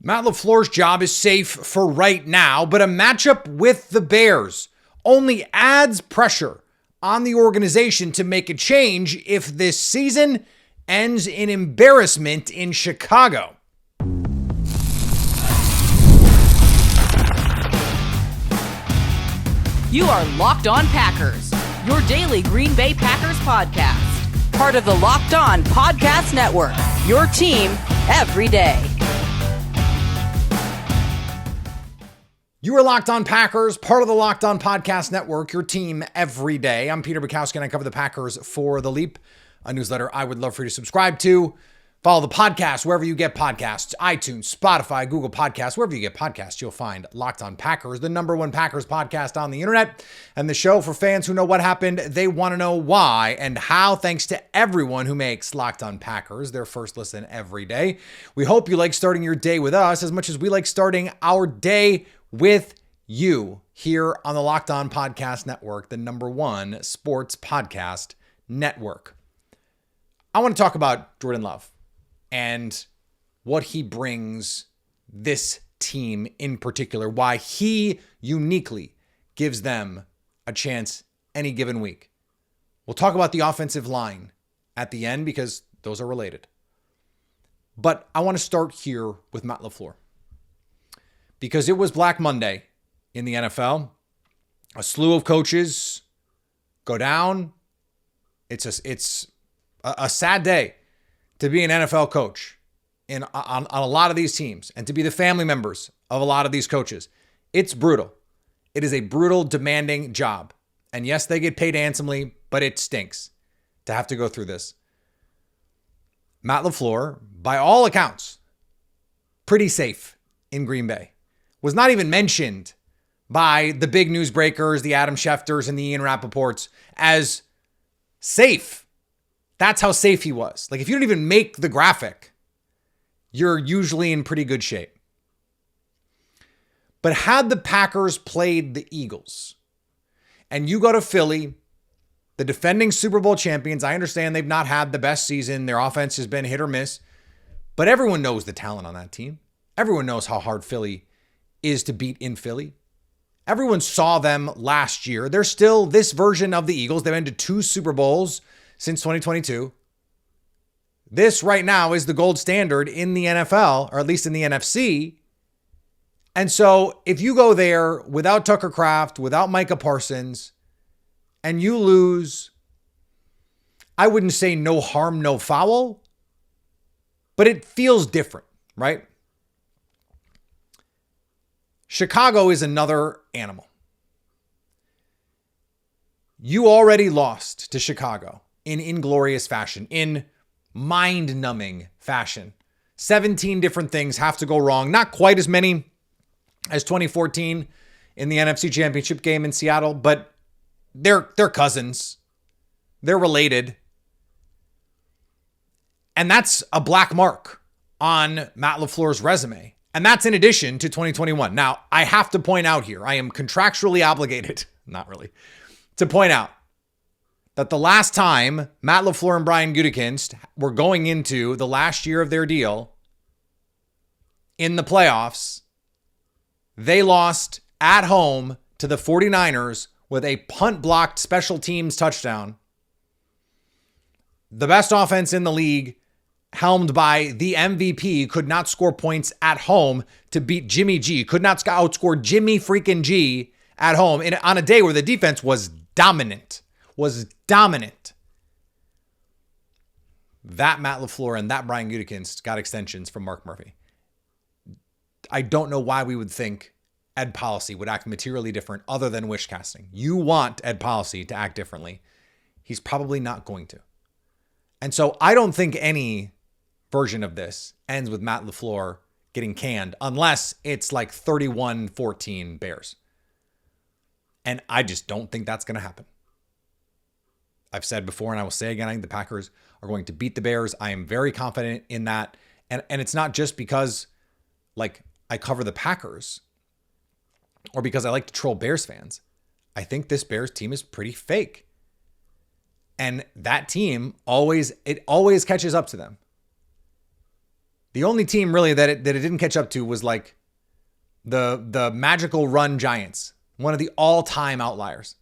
Matt LaFleur's job is safe for right now, but a matchup with the Bears only adds pressure on the organization to make a change if this season ends in embarrassment in Chicago. You are Locked On Packers, your daily Green Bay Packers podcast. Part of the Locked On Podcast Network, your team every day. You are Locked On Packers, part of the Locked On Podcast Network, your team every day. I'm Peter Bukowski, and I cover the Packers for The Leap, a newsletter I would love for you to subscribe to. Follow the podcast wherever you get podcasts, iTunes, Spotify, Google Podcasts, wherever you get podcasts, you'll find Locked On Packers, the number one Packers podcast on the internet, and the show for fans who know what happened, they want to know why and how, thanks to everyone who makes Locked On Packers their first listen every day. We hope you like starting your day with us as much as we like starting our day with you here on the Locked On Podcast Network, the number one sports podcast network. I want to talk about Jordan Love and what he brings this team in particular, why he uniquely gives them a chance any given week. We'll talk about the offensive line at the end because those are related. But I want to start here with Matt LaFleur because it was Black Monday in the NFL. A slew of coaches go down. It's a sad day to be an NFL coach on a lot of these teams and to be the family members of a lot of these coaches. It's brutal. It is a brutal, demanding job. And yes, they get paid handsomely, but it stinks to have to go through this. Matt LaFleur, by all accounts, pretty safe in Green Bay. Was not even mentioned by the big newsbreakers, the Adam Schefters and the Ian Rappaports as safe. That's how safe he was. Like, if you don't even make the graphic, you're usually in pretty good shape. But had the Packers played the Eagles and you go to Philly, the defending Super Bowl champions, I understand they've not had the best season. Their offense has been hit or miss, but everyone knows the talent on that team. Everyone knows how hard Philly is to beat in Philly. Everyone saw them last year. They're still this version of the Eagles. They've been to 2 Super Bowls since 2022. This right now is the gold standard in the NFL, or at least in the NFC. And so if you go there without Tucker Kraft, without Micah Parsons, and you lose, I wouldn't say no harm, no foul, but it feels different, right? Chicago is another animal. You already lost to Chicago in inglorious fashion, in mind-numbing fashion. 17 different things have to go wrong. Not quite as many as 2014 in the NFC Championship game in Seattle, but they're cousins. They're related. And that's a black mark on Matt LaFleur's resume. And that's in addition to 2021. Now, I have to point out here, I am contractually obligated, not really, to point out that the last time Matt LaFleur and Brian Gutekunst were going into the last year of their deal in the playoffs, they lost at home to the 49ers with a punt-blocked special teams touchdown. The best offense in the league, helmed by the MVP, could not score points at home to beat Jimmy G. Could not outscore Jimmy freaking G at home on a day where the defense was dominant. That Matt LaFleur and that Brian Gutekunst got extensions from Mark Murphy. I don't know why we would think Ed Policy would act materially different other than wish casting. You want Ed Policy to act differently. He's probably not going to. And so I don't think any version of this ends with Matt LaFleur getting canned unless it's like 31-14 Bears. And I just don't think that's going to happen. I've said before, and I will say again, I think the Packers are going to beat the Bears. I am very confident in that. And it's not just because like I cover the Packers or because I like to troll Bears fans. I think this Bears team is pretty fake. And that team always catches up to them. The only team really that it didn't catch up to was like the magical run Giants, one of the all-time outliers.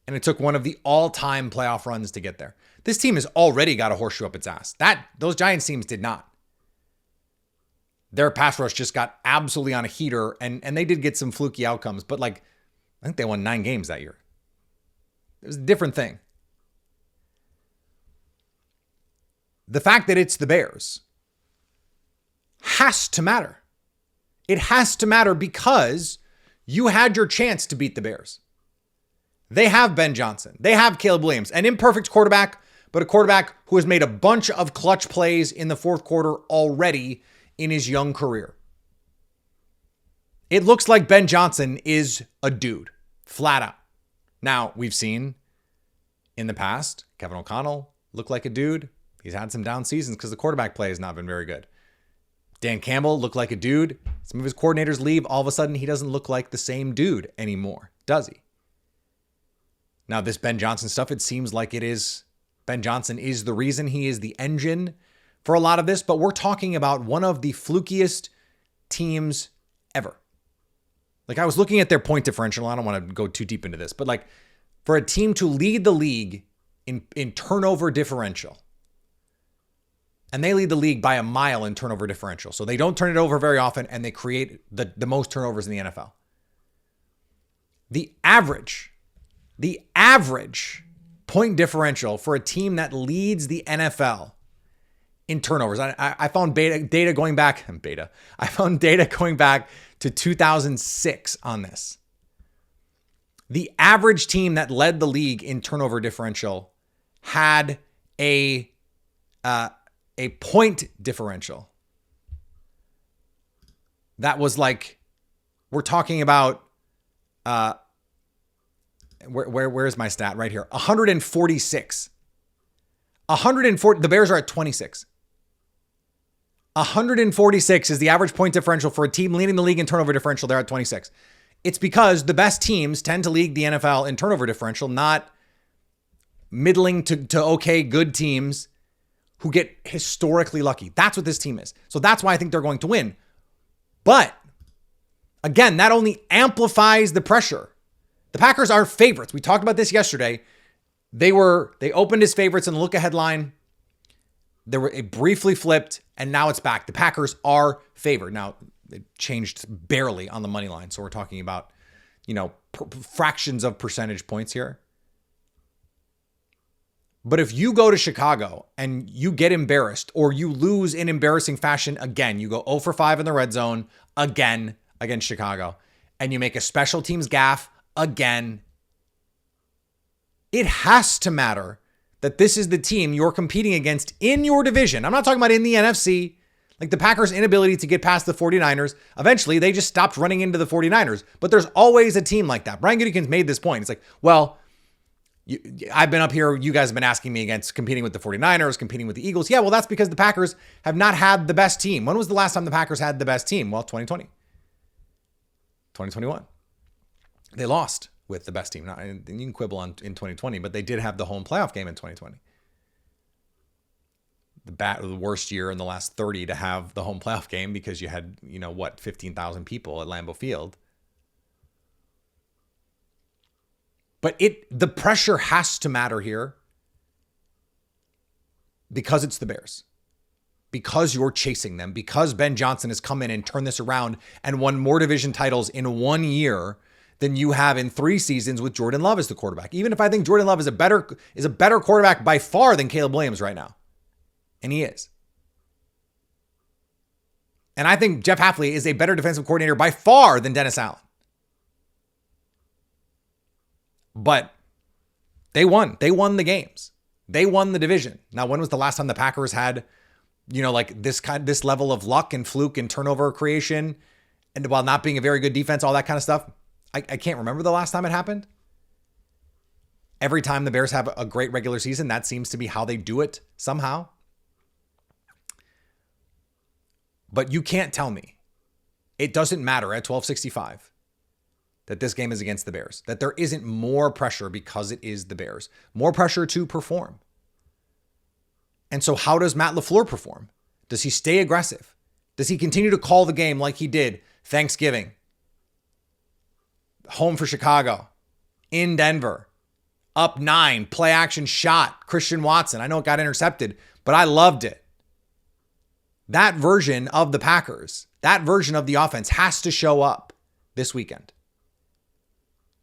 And it took one of the all-time playoff runs to get there. This team has already got a horseshoe up its ass. Those Giants teams did not. Their pass rush just got absolutely on a heater, and they did get some fluky outcomes, but like, I think they won 9 games that year. It was a different thing. The fact that it's the Bears has to matter. It has to matter because you had your chance to beat the Bears. They have Ben Johnson. They have Caleb Williams, an imperfect quarterback, but a quarterback who has made a bunch of clutch plays in the fourth quarter already in his young career. It looks like Ben Johnson is a dude, flat out. Now, we've seen in the past, Kevin O'Connell look like a dude. He's had some down seasons because the quarterback play has not been very good. Dan Campbell looked like a dude. Some of his coordinators leave. All of a sudden, he doesn't look like the same dude anymore, does he? Now, this Ben Johnson stuff, it seems like it is. Ben Johnson is the reason. He is the engine for a lot of this, but we're talking about one of the flukiest teams ever. Like, I was looking at their point differential. I don't want to go too deep into this, but like, for a team to lead the league in turnover differential, and they lead the league by a mile in turnover differential. So they don't turn it over very often, and they create the most turnovers in the NFL. The average point differential for a team that leads the NFL in turnovers. I found data going back to 2006 on this. The average team that led the league in turnover differential had a point differential that was like, we're talking about, where's my stat right here? 146. 140. The Bears are at 26. 146 is the average point differential for a team leading the league in turnover differential. They're at 26. It's because the best teams tend to lead the NFL in turnover differential, not middling to okay good teams who get historically lucky. That's what this team is. So that's why I think they're going to win. But again, that only amplifies the pressure. The Packers are favorites. We talked about this yesterday. They opened as favorites in the look-ahead line. It briefly flipped, and now it's back. The Packers are favored. Now, it changed barely on the money line. So we're talking about, fractions of percentage points here. But if you go to Chicago and you get embarrassed, or you lose in embarrassing fashion again, you go 0 for 5 in the red zone again against Chicago, and you make a special teams gaffe again, it has to matter that this is the team you're competing against in your division. I'm not talking about in the NFC. Like the Packers' inability to get past the 49ers, eventually they just stopped running into the 49ers. But there's always a team like that. Brian Gutekunst made this point. It's like, well, I've been up here. You guys have been asking me against competing with the 49ers, competing with the Eagles. Yeah, well, that's because the Packers have not had the best team. When was the last time the Packers had the best team? Well, 2020. 2021. They lost with the best team. Now, you can quibble on in 2020, but they did have the home playoff game in 2020. The worst year in the last 30 to have the home playoff game because you had, 15,000 people at Lambeau Field. But the pressure has to matter here because it's the Bears, because you're chasing them, because Ben Johnson has come in and turned this around and won more division titles in 1 year than you have in 3 seasons with Jordan Love as the quarterback. Even if I think Jordan Love is a better quarterback by far than Caleb Williams right now. And he is. And I think Jeff Hafley is a better defensive coordinator by far than Dennis Allen. But they won. They won the games. They won the division. Now, when was the last time the Packers had, this level of luck and fluke and turnover creation, and while not being a very good defense, all that kind of stuff? I can't remember the last time it happened. Every time the Bears have a great regular season, that seems to be how they do it somehow. But you can't tell me it doesn't matter at 1265 that this game is against the Bears, that there isn't more pressure because it is the Bears, more pressure to perform. And so how does Matt LaFleur perform? Does he stay aggressive? Does he continue to call the game like he did Thanksgiving? Home for Chicago, in Denver, up 9, play action shot, Christian Watson. I know it got intercepted, but I loved it. That version of the Packers, that version of the offense has to show up this weekend.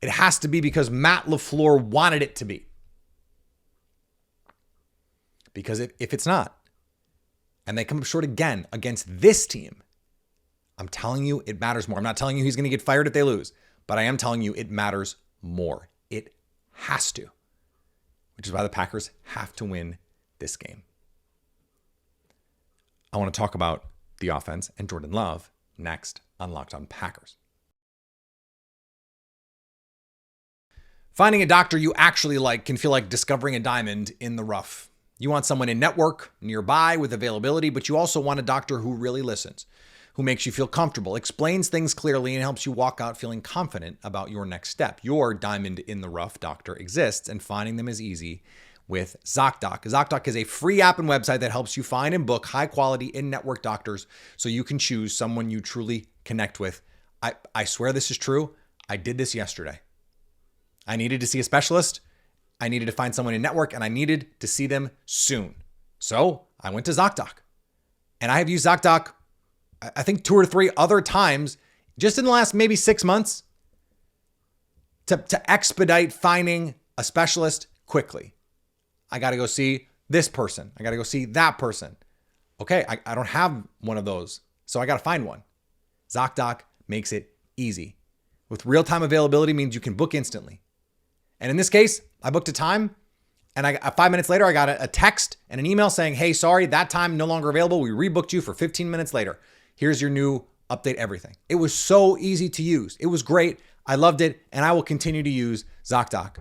It has to be because Matt LaFluer wanted it to be. Because if it's not, and they come up short again against this team, I'm telling you it matters more. I'm not telling you he's going to get fired if they lose, but I am telling you it matters more. It has to, which is why the Packers have to win this game. I want to talk about the offense and Jordan Love next on Locked On Packers. Finding a doctor you actually like can feel like discovering a diamond in the rough. You want someone in network, nearby, with availability, but you also want a doctor who really listens, who makes you feel comfortable, explains things clearly, and helps you walk out feeling confident about your next step. Your diamond in the rough doctor exists, and finding them is easy with ZocDoc. ZocDoc is a free app and website that helps you find and book high-quality in-network doctors so you can choose someone you truly connect with. I swear this is true. I did this yesterday. I needed to see a specialist. I needed to find someone in network, and I needed to see them soon. So I went to ZocDoc, and I have used ZocDoc, I think 2 or 3 other times just in the last maybe 6 months to expedite finding a specialist quickly. I got to go see this person. I got to go see that person. Okay, I don't have one of those, so I got to find one. ZocDoc makes it easy. With real-time availability means you can book instantly. And in this case, I booked a time, and 5 minutes later, I got a text and an email saying, hey, sorry, that time no longer available. We rebooked you for 15 minutes later. Here's your new update everything. It was so easy to use. It was great. I loved it, and I will continue to use ZocDoc.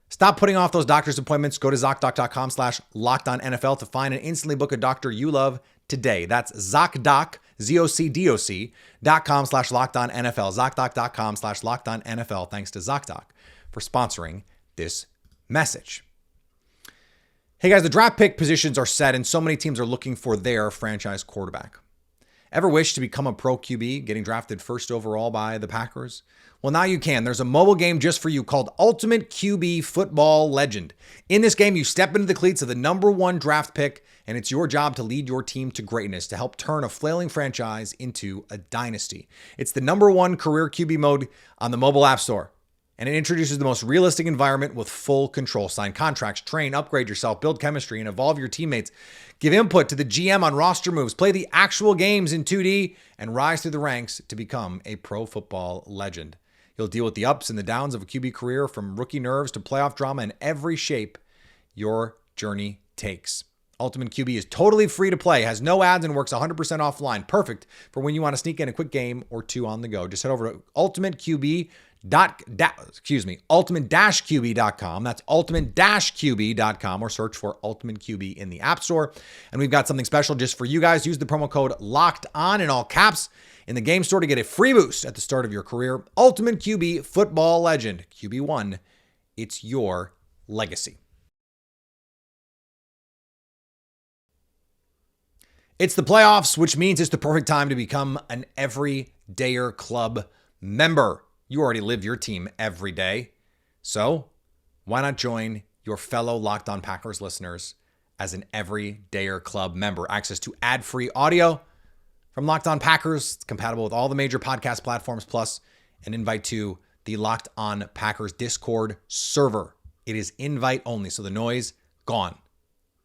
Stop putting off those doctor's appointments. Go to ZocDoc.com/LockedOnNFL to find and instantly book a doctor you love today. That's ZocDoc, ZocDoc.com/LockedOnNFL, ZocDoc.com/LockedOnNFL. Thanks to ZocDoc for sponsoring this message. Hey guys, the draft pick positions are set and so many teams are looking for their franchise quarterback. Ever wish to become a pro QB, getting drafted first overall by the Packers? Well, now you can. There's a mobile game just for you called Ultimate QB Football Legend. In this game, you step into the cleats of the number 1 draft pick, and it's your job to lead your team to greatness, to help turn a flailing franchise into a dynasty. It's the number 1 career QB mode on the mobile app store, and it introduces the most realistic environment with full control. Sign contracts, train, upgrade yourself, build chemistry, and evolve your teammates. Give input to the GM on roster moves, play the actual games in 2D, and rise through the ranks to become a pro football legend. You'll deal with the ups and the downs of a QB career, from rookie nerves to playoff drama, in every shape your journey takes. Ultimate QB is totally free to play, has no ads, and works 100% offline. Perfect for when you want to sneak in a quick game or 2 on the go. Just head over to ultimate-qb.com. That's ultimate-qb.com, or search for Ultimate QB in the App Store. And we've got something special just for you guys. Use the promo code LOCKEDON in all caps in the game store to get a free boost at the start of your career. Ultimate QB Football Legend. QB1, it's your legacy. It's the playoffs, which means it's the perfect time to become an Everydayer Club member. You already live your team every day. So why not join your fellow Locked On Packers listeners as an Everydayer Club member? Access to ad-free audio from Locked On Packers. It's compatible with all the major podcast platforms, plus an invite to the Locked On Packers Discord server. It is invite only, so the noise, gone.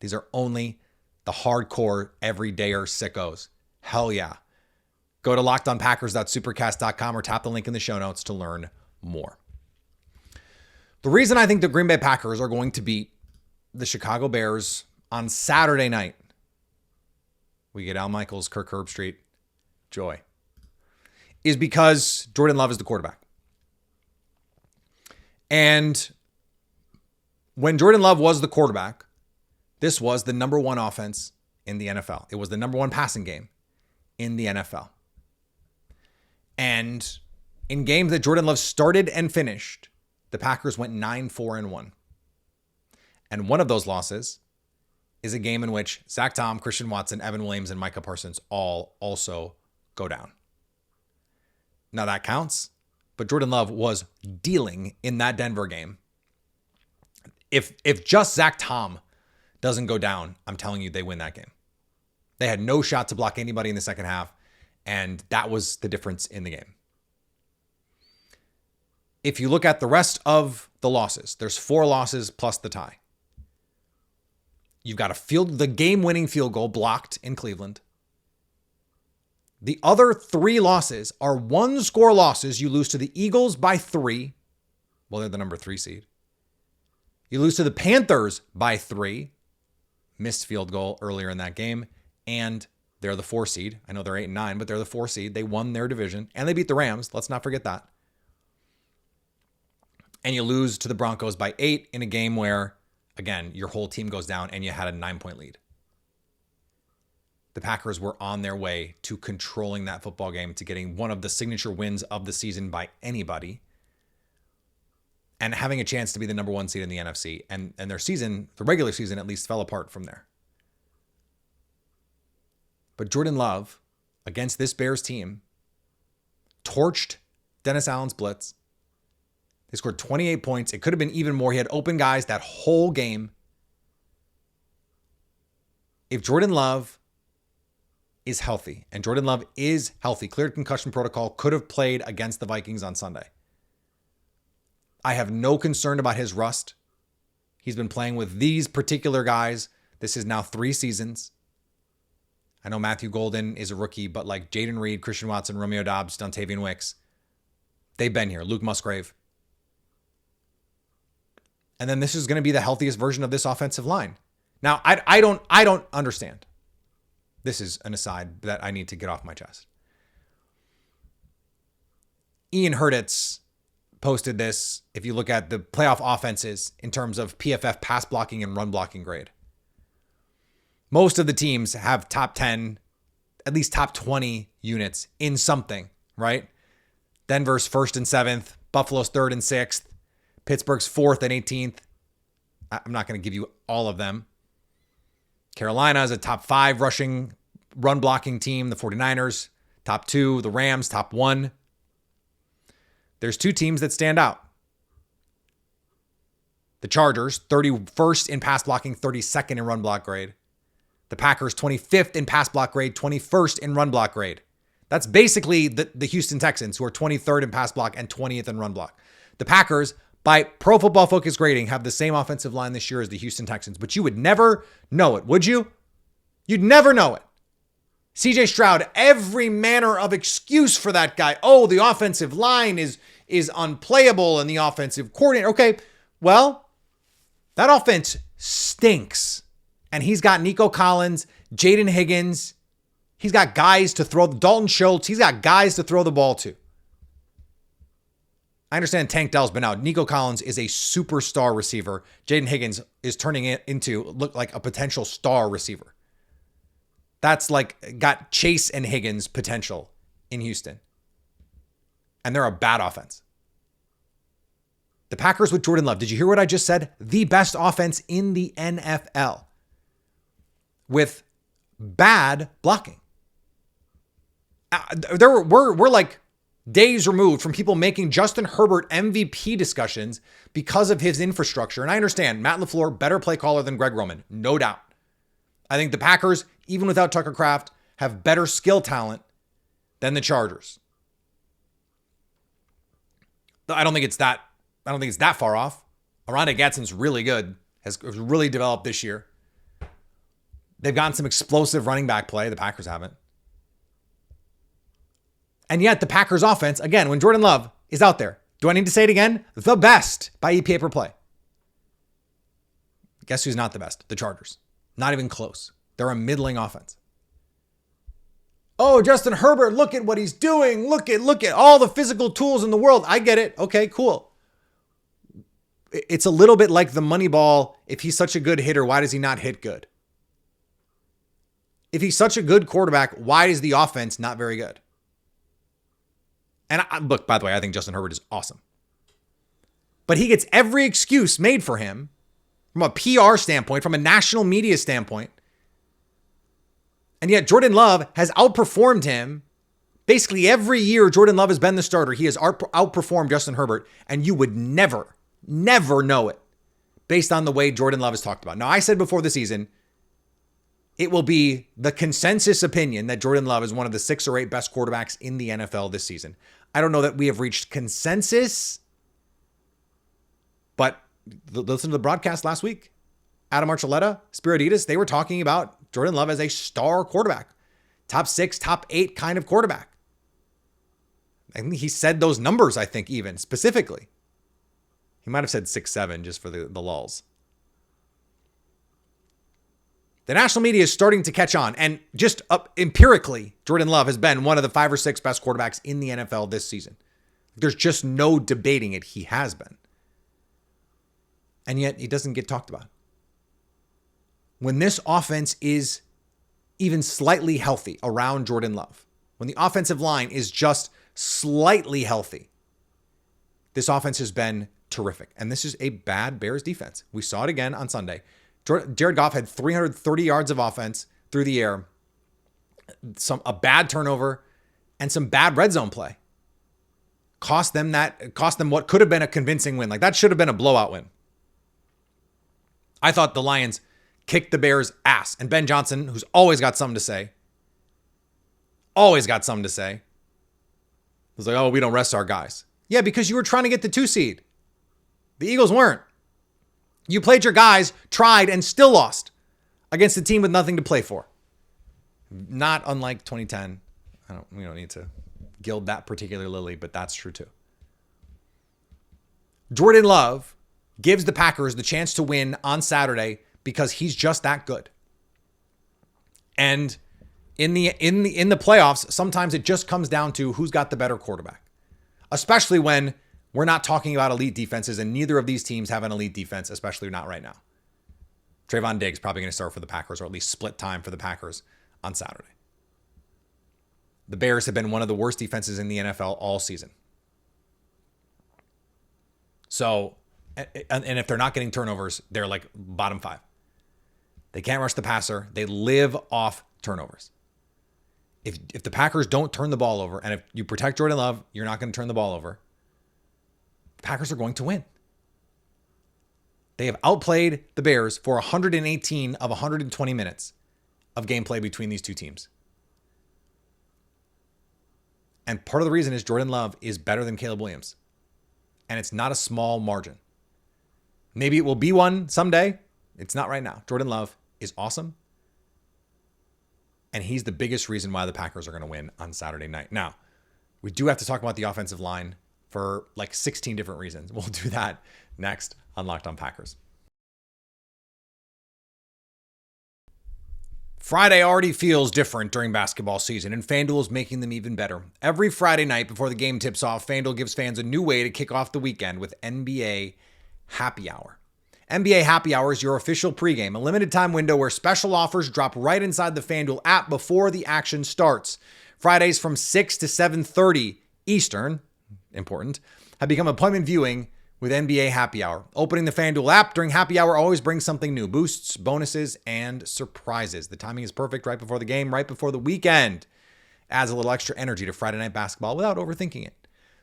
These are only the hardcore everydayer sickos. Hell yeah. Go to lockedonpackers.supercast.com or tap the link in the show notes to learn more. The reason I think the Green Bay Packers are going to beat the Chicago Bears on Saturday night, we get Al Michaels, Kirk Herbstreit, joy, is because Jordan Love is the quarterback. And when Jordan Love was the quarterback, this was the number 1 offense in the NFL. It was the number 1 passing game in the NFL. And in games that Jordan Love started and finished, the Packers went 9-4-1. And one of those losses is a game in which Zach Tom, Christian Watson, Evan Williams, and Micah Parsons all also go down. Now that counts, but Jordan Love was dealing in that Denver game. If just Zach Tom doesn't go down, I'm telling you, they win that game. They had no shot to block anybody in the second half, and that was the difference in the game. If you look at the rest of the losses, there's 4 losses plus the tie. You've got the game-winning field goal blocked in Cleveland. The other 3 losses are 1-score losses. You lose to the Eagles by 3. Well, they're the number 3 seed. You lose to the Panthers by 3. Missed field goal earlier in that game. And they're the 4 seed. I know they're 8-9, but they're the 4 seed. They won their division. And they beat the Rams. Let's not forget that. And you lose to the Broncos by 8 in a game where, again, your whole team goes down and you had a 9-point lead. The Packers were on their way to controlling that football game, to getting one of the signature wins of the season by anybody, and having a chance to be the number 1 seed in the NFC. And their season, the regular season at least, fell apart from there. But Jordan Love, against this Bears team, torched Dennis Allen's blitz. They scored 28 points. It could have been even more. He had open guys that whole game. If Jordan Love is healthy, and Jordan Love is healthy, cleared concussion protocol, could have played against the Vikings on Sunday. I have no concern about his rust. He's been playing with these particular guys. This is now 3 seasons. I know Matthew Golden is a rookie, but like Jaden Reed, Christian Watson, Romeo Doubs, Dontavian Wicks, they've been here. Luke Musgrave. And then this is going to be the healthiest version of this offensive line. Now, I don't understand. This is an aside that I need to get off my chest. Ian Hurtitz posted this. If you look at the playoff offenses in terms of PFF pass blocking and run blocking grade, most of the teams have top 10, at least top 20 units in something, right? Denver's 1st and 7th, Buffalo's 3rd and 6th, Pittsburgh's 4th and 18th. I'm not going to give you all of them. Carolina is a top 5 rushing run blocking team. The 49ers, top 2. The Rams, top 1. There's 2 teams that stand out. The Chargers, 31st in pass blocking, 32nd in run block grade. The Packers, 25th in pass block grade, 21st in run block grade. That's basically the Houston Texans, who are 23rd in pass block and 20th in run block. The Packers, by Pro Football Focus grading, have the same offensive line this year as the Houston Texans, but you would never know it, would you? You'd never know it. CJ Stroud, every manner of excuse for that guy. Oh, the offensive line is unplayable and the offensive coordinator. Okay, well, that offense stinks. And he's got Nico Collins, Jaden Higgins. He's got guys to throw, Dalton Schultz. He's got guys to throw the ball to. I understand Tank Dell's been out. Nico Collins is a superstar receiver. Jaden Higgins is turning it into look like a potential star receiver. That's like got Chase and Higgins potential in Houston. And they're a bad offense. The Packers with Jordan Love. Did you hear what I just said? The best offense in the NFL with bad blocking. We're like days removed from people making Justin Herbert MVP discussions because of his infrastructure. And I understand Matt LaFleur, better play caller than Greg Roman, no doubt. I think the Packers, even without Tucker Kraft, have better skill talent than the Chargers. I don't think it's that far off. Aranda Gadsden's really good, has really developed this year. They've gotten some explosive running back play. The Packers haven't. And yet the Packers offense, again, when Jordan Love is out there, do I need to say it again? The best by EPA per play. Guess who's not the best? The Chargers. Not even close. They're a middling offense. Oh, Justin Herbert, look at what he's doing. Look at all the physical tools in the world. I get it. Okay, cool. It's a little bit like the money ball. If he's such a good hitter, why does he not hit good? If he's such a good quarterback, why is the offense not very good? And look, by the way, I think Justin Herbert is awesome. But he gets every excuse made for him from a PR standpoint, from a national media standpoint. And yet Jordan Love has outperformed him. Basically every year Jordan Love has been the starter. He has outperformed Justin Herbert, and you would never know it based on the way Jordan Love is talked about. Now, I said before the season, it will be the consensus opinion that Jordan Love is one of the 6 or 8 best quarterbacks in the NFL this season. I don't know that we have reached consensus, but listen to the broadcast last week. Adam Archuleta, Spiriditas, they were talking about Jordan Love as a star quarterback. Top 6, top 8 kind of quarterback. I think he said those numbers, I think, even specifically. He might have said 6-7 just for the lulls. The national media is starting to catch on. And just empirically, Jordan Love has been one of the 5 or 6 best quarterbacks in the NFL this season. There's just no debating it. He has been. And yet he doesn't get talked about. When this offense is even slightly healthy around Jordan Love, when the offensive line is just slightly healthy, this offense has been terrific. And this is a bad Bears defense. We saw it again on Sunday. Jared Goff had 330 yards of offense through the air, a bad turnover, and some bad red zone play. Cost them what could have been a convincing win. Like, that should have been a blowout win. I thought the Lions kicked the Bears' ass. And Ben Johnson, who's always got something to say, was like, oh, we don't rest our guys. Yeah, because you were trying to get the 2 seed. The Eagles weren't. You played your guys, tried, and still lost against a team with nothing to play for. Not unlike 2010. We don't need to gild that particular lily, but that's true too. Jordan Love gives the Packers the chance to win on Saturday because he's just that good. And in the playoffs, sometimes it just comes down to who's got the better quarterback. Especially when we're not talking about elite defenses, and neither of these teams have an elite defense, especially not right now. Trayvon Diggs probably going to start for the Packers, or at least split time for the Packers on Saturday. The Bears have been one of the worst defenses in the NFL all season. So, and if they're not getting turnovers, they're like bottom 5. They can't rush the passer. They live off turnovers. If the Packers don't turn the ball over, and if you protect Jordan Love, you're not going to turn the ball over, Packers are going to win. They have outplayed the Bears for 118 of 120 minutes of gameplay between these two teams. And part of the reason is Jordan Love is better than Caleb Williams. And it's not a small margin. Maybe it will be one someday. It's not right now. Jordan Love is awesome. And he's the biggest reason why the Packers are going to win on Saturday night. Now, we do have to talk about the offensive line for like 16 different reasons. We'll do that next on Locked On Packers. Friday already feels different during basketball season, and FanDuel is making them even better. Every Friday night before the game tips off, FanDuel gives fans a new way to kick off the weekend with NBA Happy Hour. NBA Happy Hour is your official pregame, a limited time window where special offers drop right inside the FanDuel app before the action starts. Fridays from 6 to 7:30 Eastern, important, have become appointment viewing with NBA Happy Hour. Opening the FanDuel app during Happy Hour always brings something new: boosts, bonuses, and surprises. The timing is perfect right before the game, right before the weekend. Adds a little extra energy to Friday night basketball without overthinking it.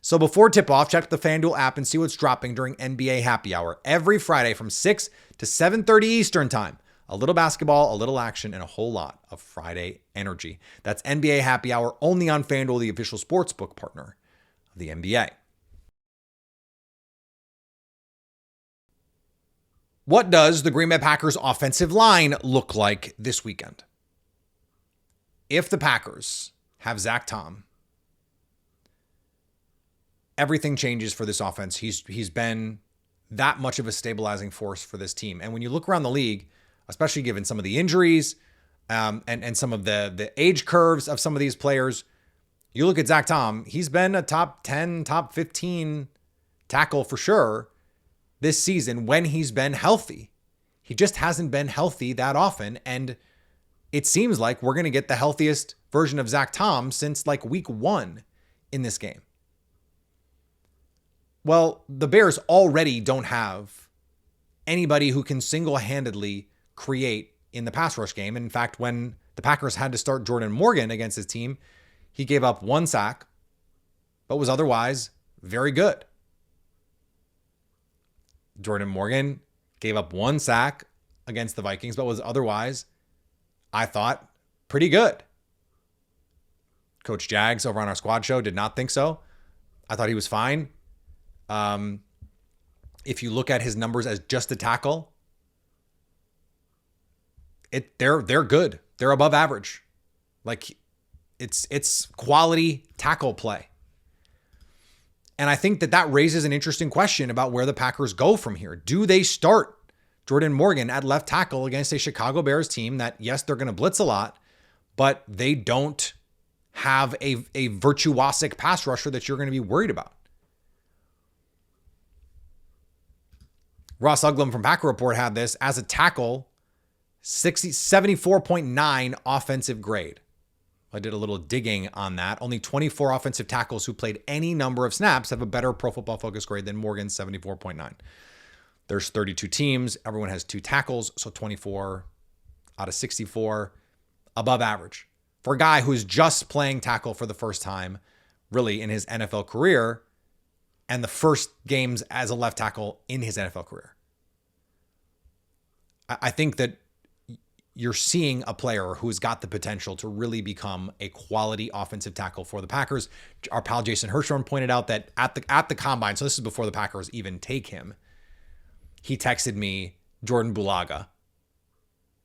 So before tip-off, check the FanDuel app and see what's dropping during NBA Happy Hour every Friday from 6 to 7:30 Eastern Time. A little basketball, a little action, and a whole lot of Friday energy. That's NBA Happy Hour only on FanDuel, the official sportsbook partner of the NBA. What does the Green Bay Packers offensive line look like this weekend? If the Packers have Zach Tom, everything changes for this offense. He's been that much of a stabilizing force for this team. And when you look around the league, especially given some of the injuries and some of the age curves of some of these players, you look at Zach Tom, he's been a top 10, top 15 tackle for sure this season when he's been healthy. He just hasn't been healthy that often. And it seems like we're going to get the healthiest version of Zach Tom since like week 1 in this game. Well, the Bears already don't have anybody who can single-handedly create in the pass rush game. And in fact, when the Packers had to start Jordan Morgan against his team, he gave up 1 sack, but was otherwise very good. Jordan Morgan gave up 1 sack against the Vikings, but was otherwise, I thought, pretty good. Coach Jags over on our squad show did not think so. I thought he was fine. If you look at his numbers as just a tackle, they're good. They're above average. Like it's quality tackle play. And I think that raises an interesting question about where the Packers go from here. Do they start Jordan Morgan at left tackle against a Chicago Bears team that, yes, they're going to blitz a lot, but they don't have a virtuosic pass rusher that you're going to be worried about? Ross Uglum from Packer Report had this as a tackle, 74.9 offensive grade. I did a little digging on that. Only 24 offensive tackles who played any number of snaps have a better Pro Football Focus grade than Morgan's 74.9. There's 32 teams. Everyone has 2 tackles, so 24 out of 64, above average. For a guy who's just playing tackle for the first time, really, in his NFL career, and the first games as a left tackle in his NFL career. I think that you're seeing a player who's got the potential to really become a quality offensive tackle for the Packers. Our pal Jason Hirschhorn pointed out that at the combine, so this is before the Packers even take him, he texted me Jordan Bulaga.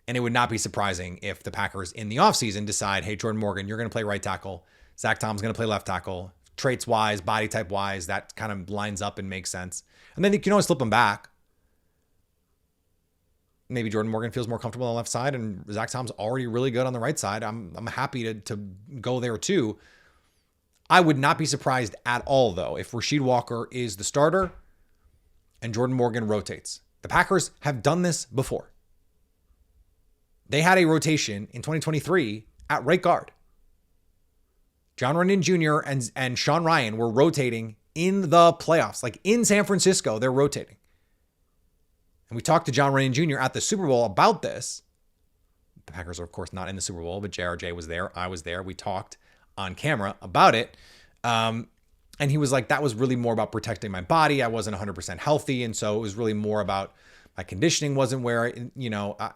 And it would not be surprising if the Packers in the offseason decide, hey, Jordan Morgan, you're going to play right tackle. Zach Tom's going to play left tackle. Traits wise, body type wise, that kind of lines up and makes sense. And then you can always flip him back. Maybe Jordan Morgan feels more comfortable on the left side and Zach Tom's already really good on the right side. I'm happy to go there too. I would not be surprised at all, though, if Rasheed Walker is the starter and Jordan Morgan rotates. The Packers have done this before. They had a rotation in 2023 at right guard. John Runyon Jr. and Sean Ryan were rotating in the playoffs. Like in San Francisco, they're rotating. And we talked to John Runyon Jr. at the Super Bowl about this. The Packers are, of course, not in the Super Bowl, but JRJ was there. I was there. We talked on camera about it. And he was like, that was really more about protecting my body. I wasn't 100% healthy. And so it was really more about my conditioning wasn't where,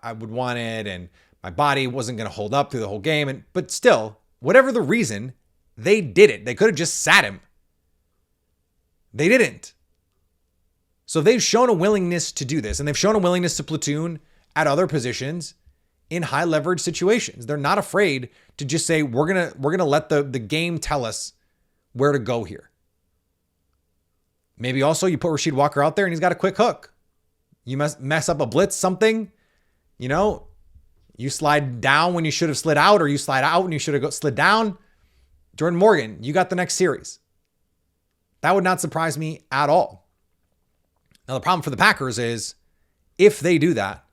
I would want it. And my body wasn't going to hold up through the whole game. But still, whatever the reason, they did it. They could have just sat him. They didn't. So they've shown a willingness to do this. And they've shown a willingness to platoon at other positions in high leverage situations. They're not afraid to just say, we're gonna let the game tell us where to go here. Maybe also you put Rasheed Walker out there and he's got a quick hook. You mess up a blitz, something, you slide down when you should have slid out, or you slide out when you should have slid down. Jordan Morgan, you got the next series. That would not surprise me at all. Now, the problem for the Packers is if they do that,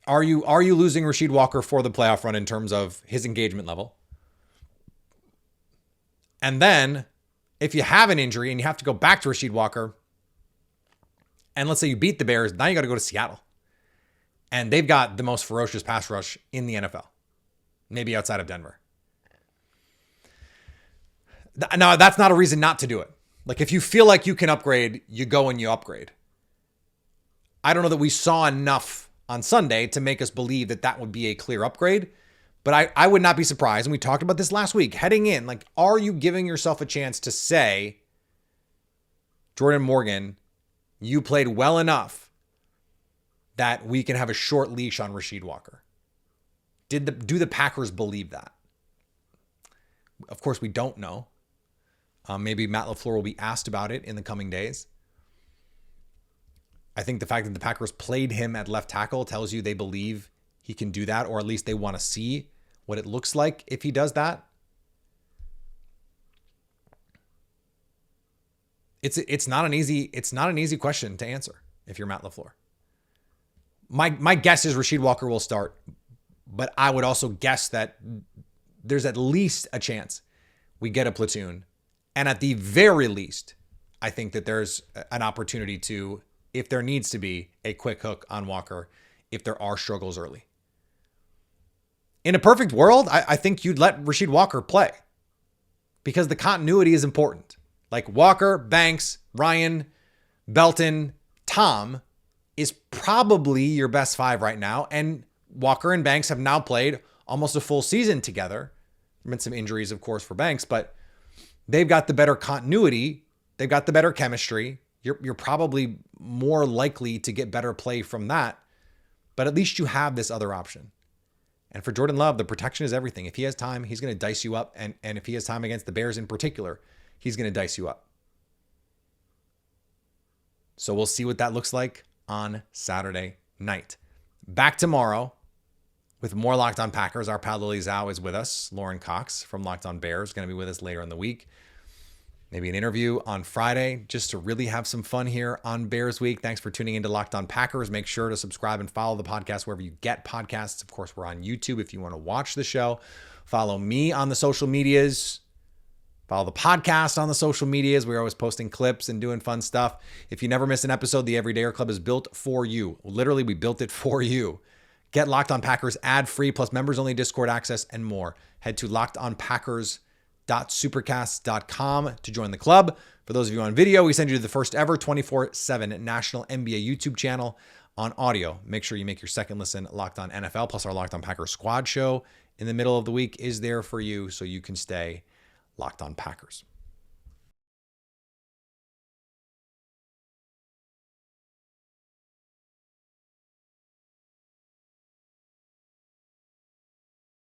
are you losing Rasheed Walker for the playoff run in terms of his engagement level? And then if you have an injury and you have to go back to Rasheed Walker, and let's say you beat the Bears, now you got to go to Seattle. And they've got the most ferocious pass rush in the NFL, maybe outside of Denver. Now, that's not a reason not to do it. Like, if you feel like you can upgrade, you go and you upgrade. I don't know that we saw enough on Sunday to make us believe that that would be a clear upgrade, but I would not be surprised. And we talked about this last week, heading in, like, are you giving yourself a chance to say, Jordan Morgan, you played well enough that we can have a short leash on Rasheed Walker? Do the Packers believe that? Of course, we don't know. Maybe Matt LaFluer will be asked about it in the coming days. I think the fact that the Packers played him at left tackle tells you they believe he can do that, or at least they want to see what it looks like if he does that. It's not an easy question to answer if you're Matt LaFleur. My guess is Rasheed Walker will start, but I would also guess that there's at least a chance we get a platoon. And at the very least, I think that there's an opportunity to, if there needs to be, a quick hook on Walker if there are struggles early. In a perfect world, I think you'd let Rasheed Walker play because the continuity is important. Like Walker, Banks, Ryan, Belton, Tom is probably your best five right now. And Walker and Banks have now played almost a full season together. There have been some injuries, of course, for Banks, but they've got the better continuity. They've got the better chemistry. You're probably more likely to get better play from that, but at least you have this other option. And for Jordan Love, the protection is everything. If he has time, he's going to dice you up. And if he has time against the Bears in particular, he's going to dice you up. So we'll see what that looks like on Saturday night. Back tomorrow with more Locked On Packers. Our pal Lily Zhao is with us. Lauren Cox from Locked On Bears is going to be with us later in the week. Maybe an interview on Friday just to really have some fun here on Bears Week. Thanks for tuning into Locked On Packers. Make sure to subscribe and follow the podcast wherever you get podcasts. Of course, we're on YouTube if you want to watch the show. Follow me on the social medias. Follow the podcast on the social medias. We're always posting clips and doing fun stuff. If you never miss an episode, the Everydayer Club is built for you. Literally, we built it for you. Get Locked On Packers ad-free plus members-only Discord access and more. Head to lockedonpackers.supercast.com to join the club. For those of you on video, we send you to the first ever 24/7 national NBA YouTube channel. On audio, make sure you make your second listen Locked On NFL, plus our Locked On Packers squad show in the middle of the week is there for you so you can stay Locked On Packers.